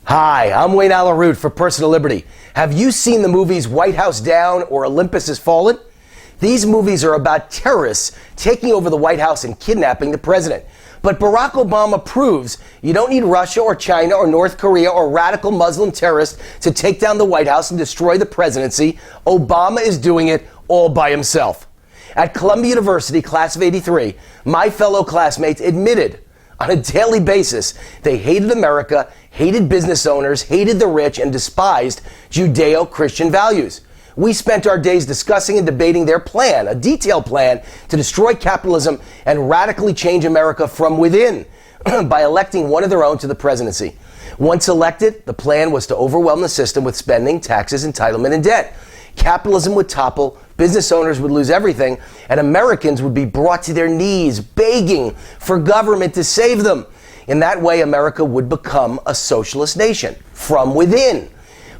Hi, I'm Wayne Allyn Root for Personal Liberty. Have you seen the movies White House Down or Olympus Has Fallen? These movies are about terrorists taking over the White House and kidnapping the president. But Barack Obama proves you don't need Russia or China or North Korea or radical Muslim terrorists to take down the White House and destroy the presidency. Obama is doing it all by himself. At Columbia University, class of '83, my fellow classmates admitted on a daily basis they hated America, hated business owners, hated the rich, and despised Judeo-Christian values. We spent our days discussing and debating their plan, a detailed plan to destroy capitalism and radically change America from within by electing one of their own to the presidency. Once elected, the plan was to overwhelm the system with spending, taxes, entitlement, and debt. Capitalism would topple, business owners would lose everything, and Americans would be brought to their knees, begging for government to save them. In that way, America would become a socialist nation from within.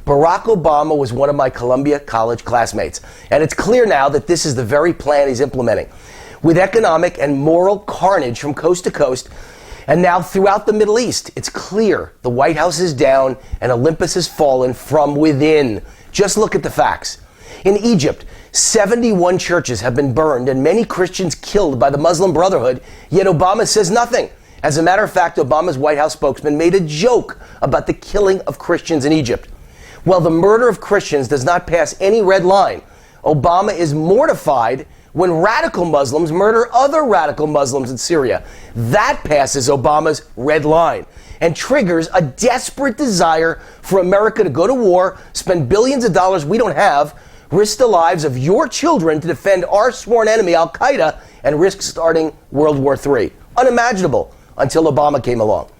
Barack Obama was one of my Columbia College classmates, and it's clear now that this is the very plan he's implementing. With economic and moral carnage from coast to coast, and now throughout the Middle East, it's clear the White House is down and Olympus has fallen from within. Just look at the facts. In Egypt, 71 churches have been burned and many Christians killed by the Muslim Brotherhood, yet Obama says nothing. As a matter of fact, Obama's White House spokesman made a joke about the killing of Christians in Egypt. Well, the murder of Christians does not pass any red line. Obama is mortified when radical Muslims murder other radical Muslims in Syria. That passes Obama's red line and triggers a desperate desire for America to go to war, spend billions of dollars we don't have, risk the lives of your children to defend our sworn enemy, Al-Qaeda, and risk starting World War III. Unimaginable until Obama came along.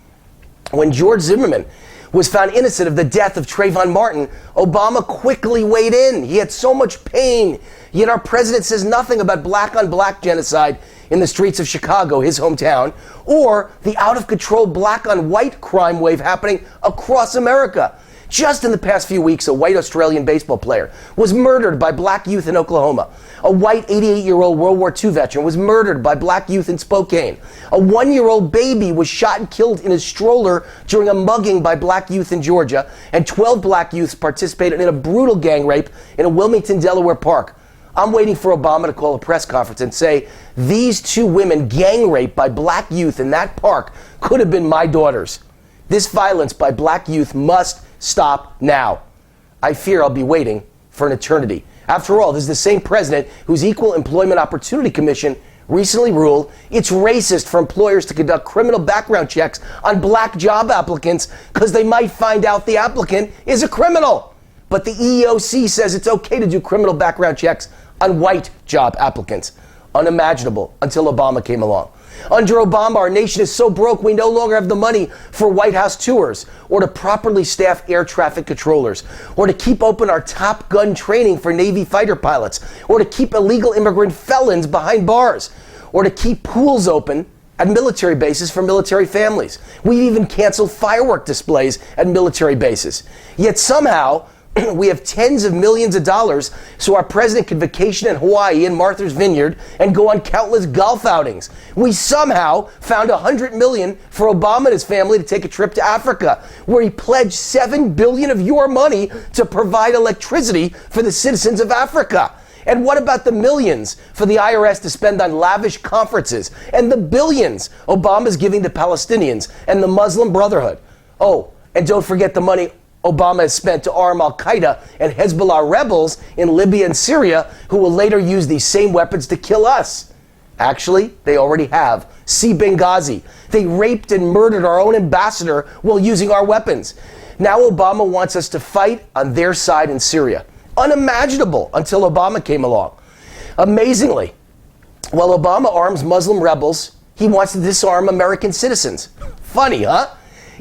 When George Zimmerman was found innocent of the death of Trayvon Martin, Obama quickly weighed in. He had so much pain, yet our president says nothing about black-on-black genocide in the streets of Chicago, his hometown, or the out-of-control black-on-white crime wave happening across America. Just in the past few weeks, a white Australian baseball player was murdered by black youth in Oklahoma. A white 88-year-old World War II veteran was murdered by black youth in Spokane. A 1-year-old baby was shot and killed in his stroller during a mugging by black youth in Georgia. And 12 black youths participated in a brutal gang rape in a Wilmington, Delaware park. I'm waiting for Obama to call a press conference and say, these 2 women gang raped by black youth in that park could have been my daughters. This violence by black youth must stop now. I fear I'll be waiting for an eternity. After all, this is the same president whose Equal Employment Opportunity Commission recently ruled it's racist for employers to conduct criminal background checks on black job applicants because they might find out the applicant is a criminal. But the EEOC says it's okay to do criminal background checks on white job applicants. Unimaginable until Obama came along. Under Obama, our nation is so broke we no longer have the money for White House tours, or to properly staff air traffic controllers, or to keep open our Top Gun training for Navy fighter pilots, or to keep illegal immigrant felons behind bars, or to keep pools open at military bases for military families. We even canceled firework displays at military bases. Yet somehow, we have tens of millions of dollars so our president can vacation in Hawaii and Martha's Vineyard and go on countless golf outings. We somehow found $100 million for Obama and his family to take a trip to Africa, where he pledged $7 billion of your money to provide electricity for the citizens of Africa. And what about the millions for the IRS to spend on lavish conferences, and the billions Obama's giving to Palestinians and the Muslim Brotherhood? Oh, and don't forget the money Obama has spent to arm Al-Qaeda and Hezbollah rebels in Libya and Syria, who will later use these same weapons to kill us. Actually, they already have. See Benghazi. They raped and murdered our own ambassador while using our weapons. Now Obama wants us to fight on their side in Syria. Unimaginable until Obama came along. Amazingly, while Obama arms Muslim rebels, he wants to disarm American citizens. Funny, huh?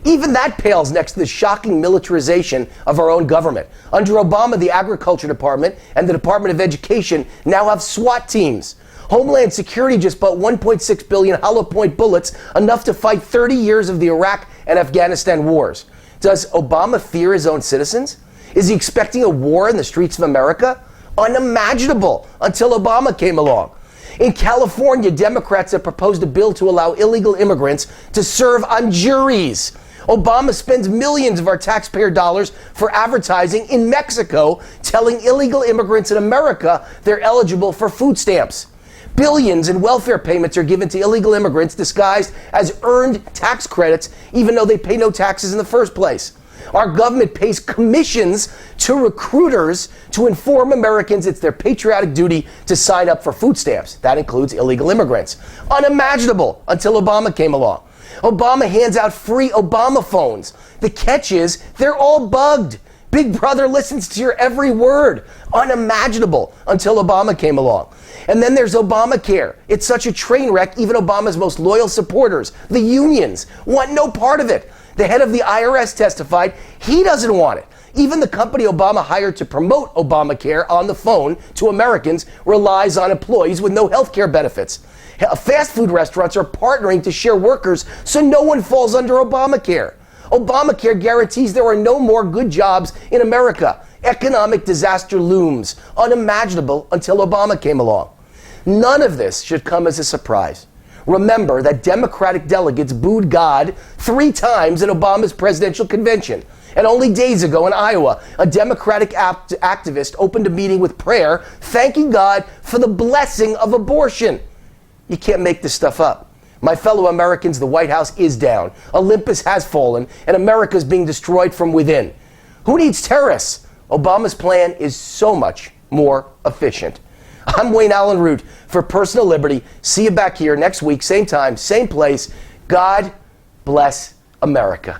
Even that pales next to the shocking militarization of our own government. Under Obama, the Agriculture Department and the Department of Education now have SWAT teams. Homeland Security just bought 1.6 billion hollow point bullets, enough to fight 30 years of the Iraq and Afghanistan wars. Does Obama fear his own citizens? Is he expecting a war in the streets of America? Unimaginable until Obama came along. In California, Democrats have proposed a bill to allow illegal immigrants to serve on juries. Obama spends millions of our taxpayer dollars for advertising in Mexico, telling illegal immigrants in America they're eligible for food stamps. Billions in welfare payments are given to illegal immigrants disguised as earned tax credits, even though they pay no taxes in the first place. Our government pays commissions to recruiters to inform Americans it's their patriotic duty to sign up for food stamps. That includes illegal immigrants. Unimaginable until Obama came along. Obama hands out free Obama phones. The catch is they're all bugged. Big Brother listens to your every word. Unimaginable until Obama came along. And then there's Obamacare. It's such a train wreck, even Obama's most loyal supporters, the unions, want no part of it. The head of the IRS testified he doesn't want it. Even the company Obama hired to promote Obamacare on the phone to Americans relies on employees with no health care benefits. Fast food restaurants are partnering to share workers so no one falls under Obamacare. Obamacare guarantees there are no more good jobs in America. Economic disaster looms, unimaginable until Obama came along. None of this should come as a surprise. Remember that Democratic delegates booed God 3 times in Obama's presidential convention. And only days ago in Iowa, a Democratic activist opened a meeting with prayer, thanking God for the blessing of abortion. You can't make this stuff up. My fellow Americans, the White House is down. Olympus has fallen, and America is being destroyed from within. Who needs terrorists? Obama's plan is so much more efficient. I'm Wayne Allyn Root for Personal Liberty. See you back here next week, same time, same place. God bless America.